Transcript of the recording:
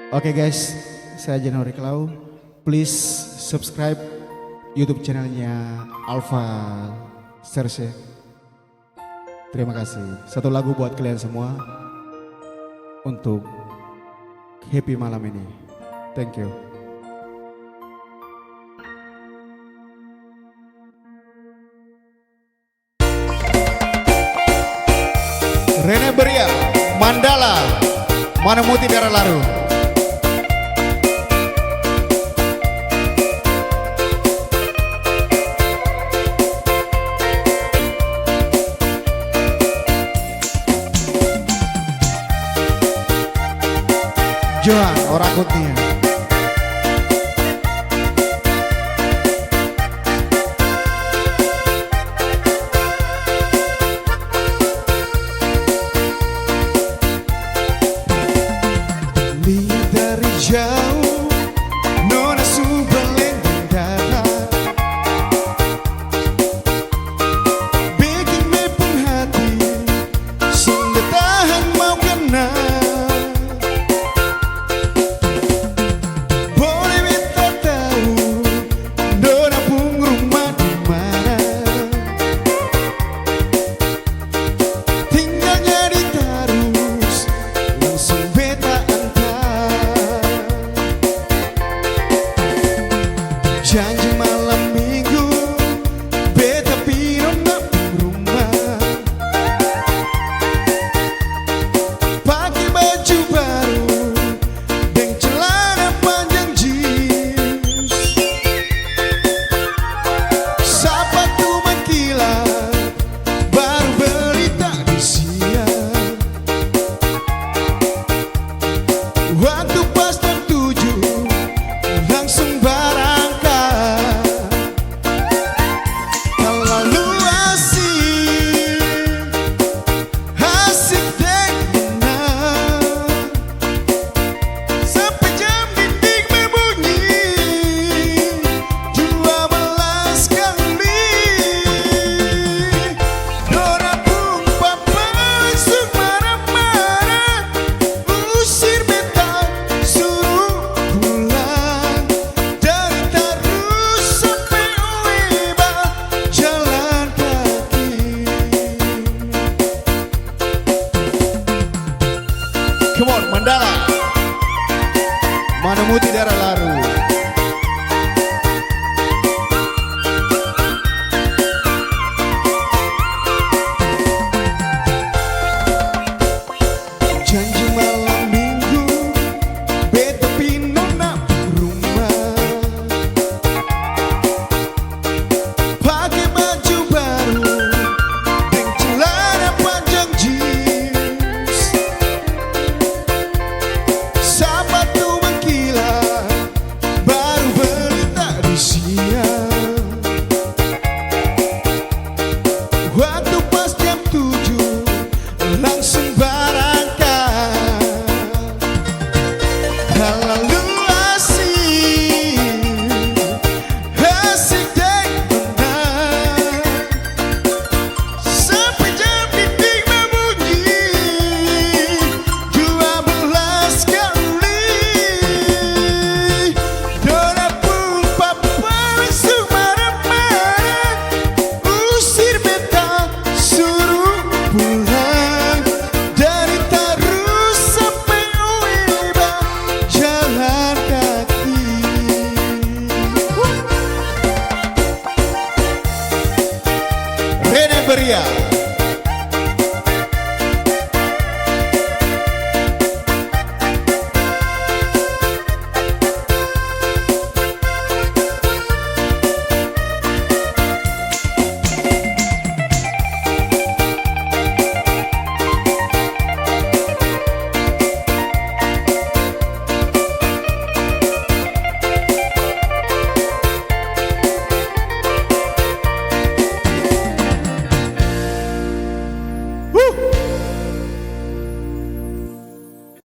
Oke guys, saya Januari Klau. Please subscribe YouTube channelnya Alpha Serse. Terima kasih. Satu lagu buat kalian semua untuk happy malam ini. Thank you. Rene Beria, Mandala, Manemuti Darah Laru. Johan Orakutnya. Lihat dari jauh Nona Subelendang darah, bikin mepung hati sudah tahan mau kena. Boleh minta tahu Nona pun rumah di mana, tinggalnya di Tarus langsung beta janji malam minggu beta pino nak rumah, pakai baju baru dan celana panjang jeans, sepatu mengkilat baru beli tadi siang. Waktu pas jam 7 langsung barang Come on, Mandala, Manemuti Darah Laru.